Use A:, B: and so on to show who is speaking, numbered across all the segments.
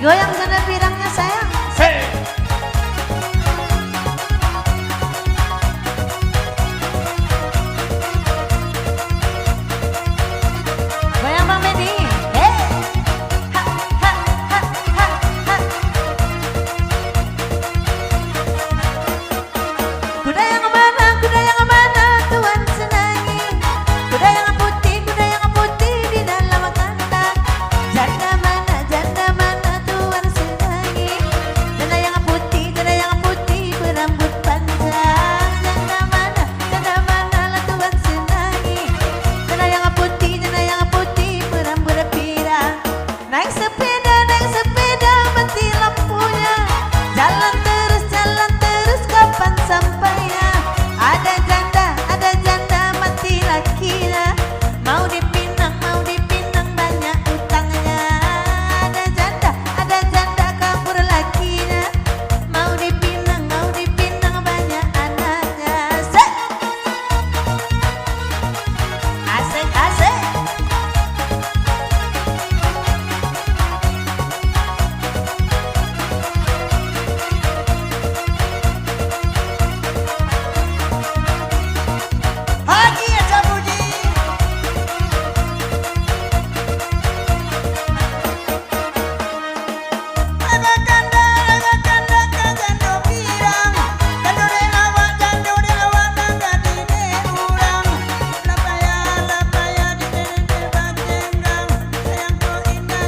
A: Goyang sana pirangnya sayang.
B: Hey.
A: Goyang Bang Medi. Hey. Ha, ha, ha, ha, ha. Kuda yang mana Tuhan senangi. Kuda yang putih di dalam kandang. Janda mana Tuhan senangi. Janda yang putih berambut panjang. Janda mana lah Tuhan senangi. Janda yang putih berambut pirang. Naik sepeda mati lampunya. Jalan terus kapan sampainya. Ada janda mati lakinya. Mau dipinang banyak utangnya. Ada janda kabur lakinya. Mau dipinang banyak anaknya. Asik.
C: Haji aja puji. Ada janda jando pirang. Jando de awak nangga dine urang. Lapaya di dene bajenggang. Sayang ko indah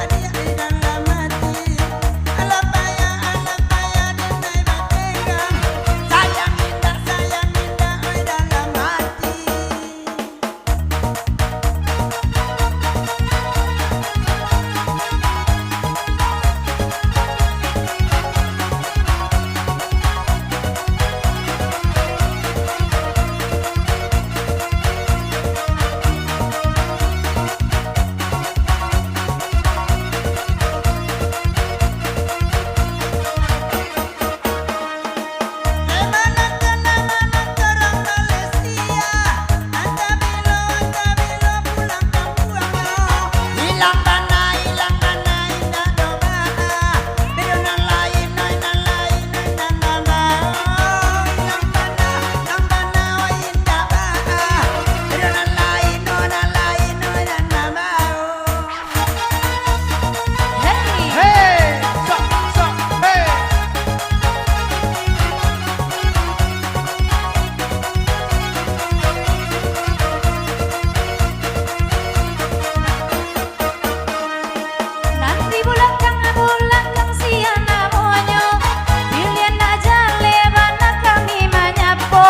C: dia di dalam hati. Lapaya denai bajenggang. Sayang indah oi dalam hati. Mana kerang Malaysia. Anta bilo pulang kampungnya. Hilang dana indah doa. Pero nan lain nan mau. Hilang dana oi indah baa. Pero nan lain nan mau.
A: Hey.
B: Hey. Sok. Hey.
A: Nanti bulakang siang namanya. Pilihan aja lebana kami manyapo.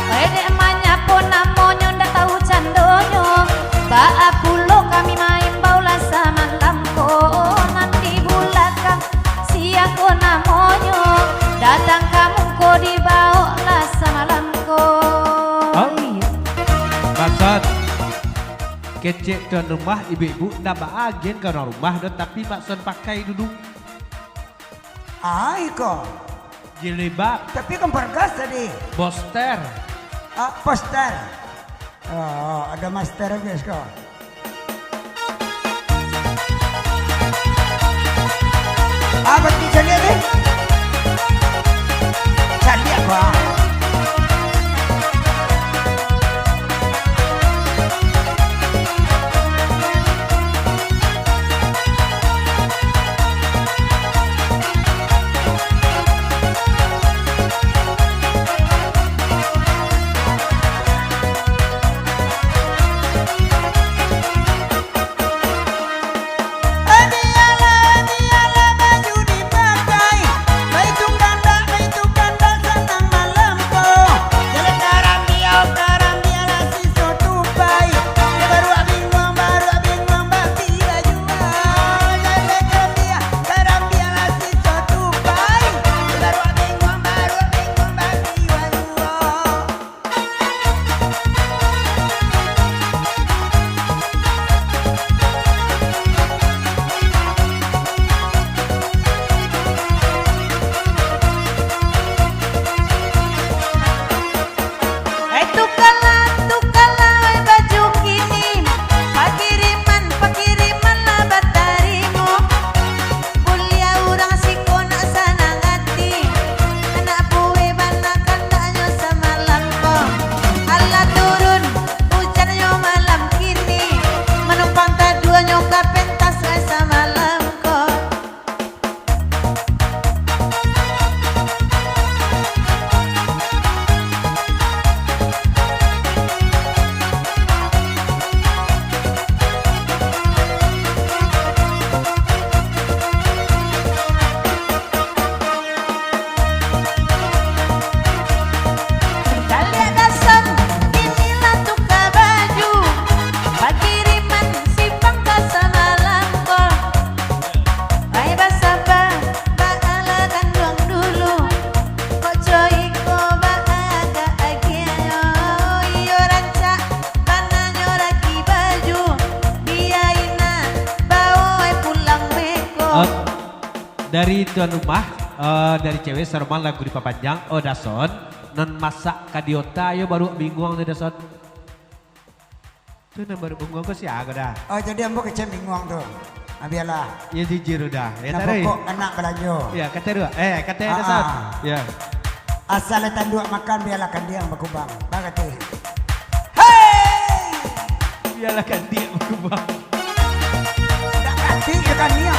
A: Wede manyapo namanya ndak tahu candonyo. Baa pulo kami main baula sama lamko. Nanti bulakang siang ko namanya. Datang kamu ko dibawa sama lamko.
B: Oh. Maksud kecek tuan rumah ibu-ibu ndak bahagian ke orang rumah dan tapi maksud pakai duduk
C: Ai kok.
B: jilbab
C: Tapi kan bergas tadi.
B: poster.
C: Poster. Oh, ada master guys kok. Apa bisa lihat deh? Cantik kok. Dialah baju dipakai. Baitung ganda senang malam
B: Dari tuan rumah, dari cewek Sarman lagu di papanjang, Dason, non masak kadiota, yo baru bingung nih Dason. Tuh baru bingung kok sih agak dah.
C: Oh jadi ambo kecil bingung tuh. Biarlah.
B: Ya jujur udah. Ya
C: Nah
B: tadi.
C: pokok anak belanja.
B: Ya kata dua. Kata Dason. Ya.
C: Asal tanduk makan biarlah kan dia yang berkubang. Bagati. Hei!
B: Biarlah kan dia berkubang.
C: Tak ganti ke kan dia.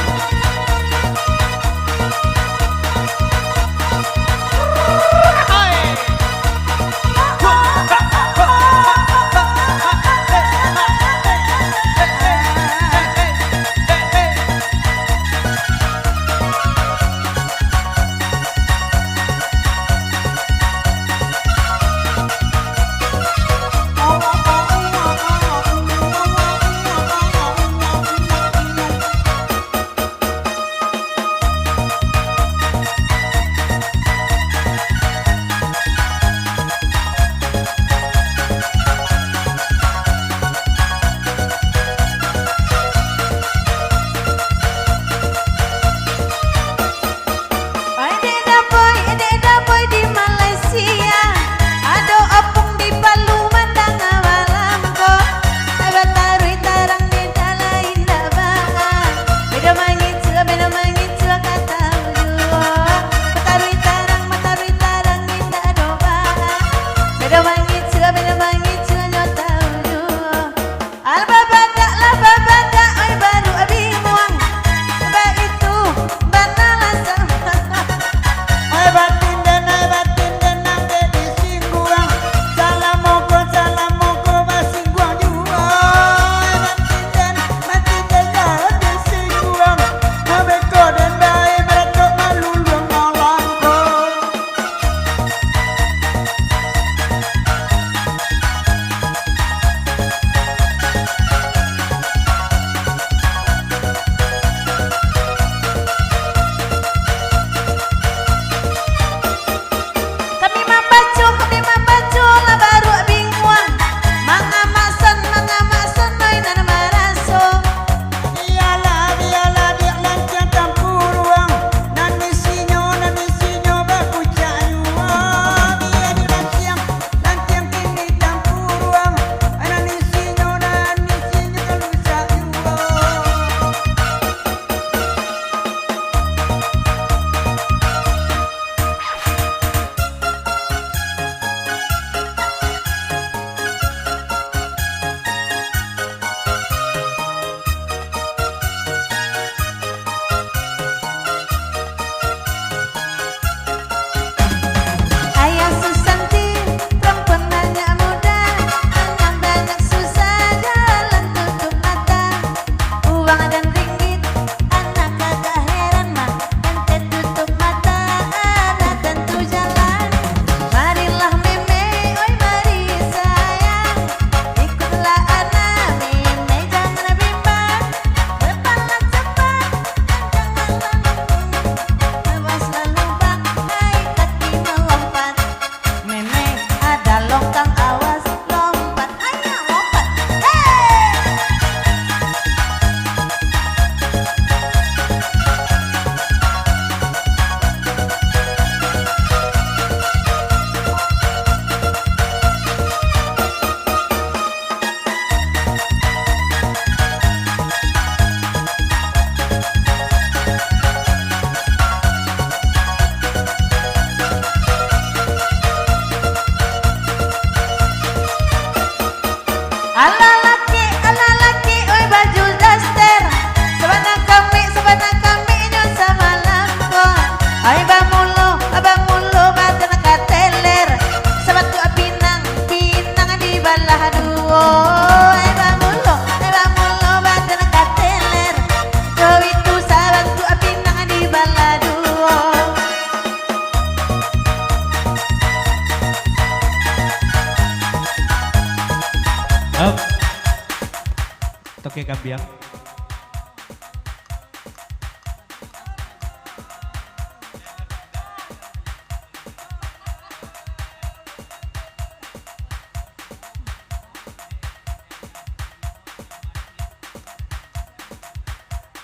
B: Toke Kambiang.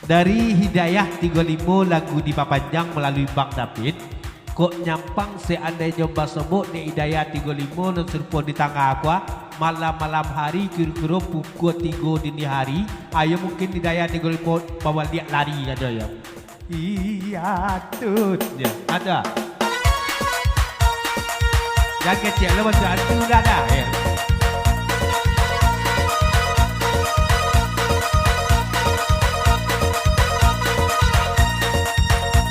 B: Dari Hidayah 35 lagu dipapanjang melalui Bang David. Kok nyampang seandainya basomok ni Hidayah 35 dan serupon di tangga aku malam-malam hari kira-kira pukul 3 dini hari. Ayo mungkin Hidayah 35 bawa dia lari ada ya. Iya tuh ya, ada. Jangan kecil lah macam itu dah dah ya.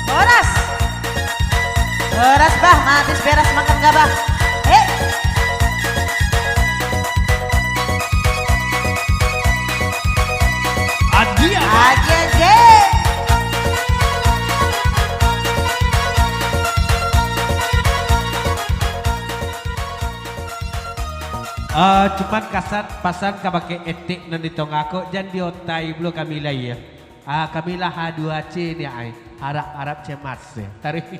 A: Beras. Beras bah, habis beres makan gak bah?
B: Adia.
A: Aja deh.
B: Cuman pasan ka pakai etik nan ditong aku jangan diotai belum kami lah ya. Kami lah H2C ni ai. Harap cemas ya. Tarik.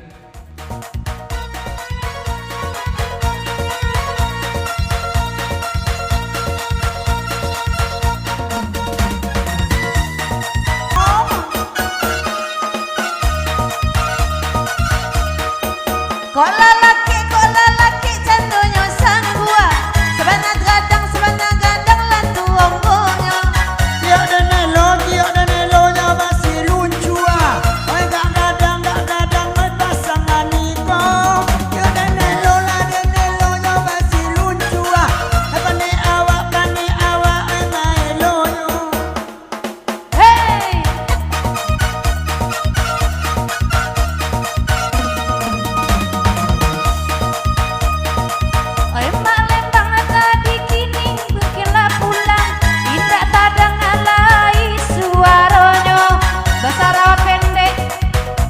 A: Kok lalaki candunya sang buah. Sebanyak gadang lan tuang bunga.
C: Tiada nelo nya masih lucu ah. Oi gak gadang oi pasangan niko. Tiada nelo nya masih lucu ah. Pani awak oi maelo yo.
A: Hey. Oi Palembang tadi kini bikinlah pulang. Tidak tadang alai suaronyo. Besar pendek.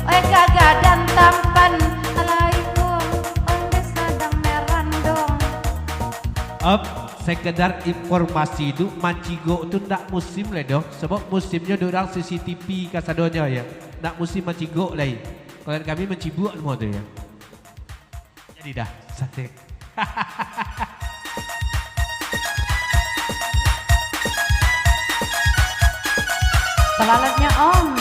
A: Oi kagadan tampan. Alaikum. Onde sadang merandong.
B: Sekedar informasi itu mancigo itu ndak musim lah dong. Sebab musimnya dorang CCTV kasadonya ya. Ndak musim mancigo lah. Kalau kami mencibuk semua tu ya. Jadi dah sate.
A: Pelalatnya om.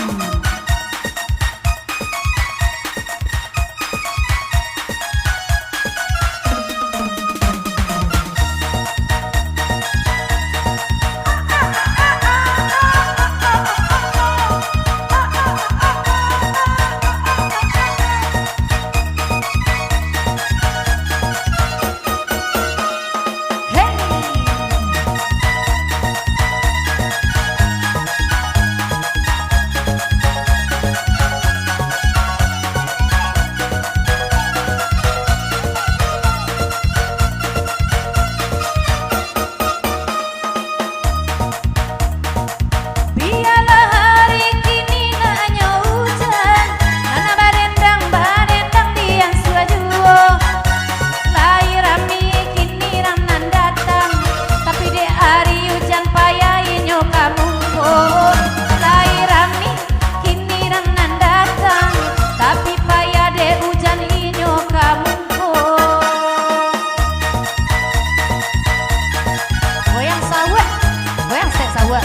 A: Biarlah hari kini naknya hujan. Nana barendang dian suajuo. Lahir rami kini ramnan datang. Tapi de hari hujan payah inyo kamu pun. Lahir rami kini ramnan datang. Tapi payah de hujan inyo kamu pun. Goyang sawat, goyang sek sawat.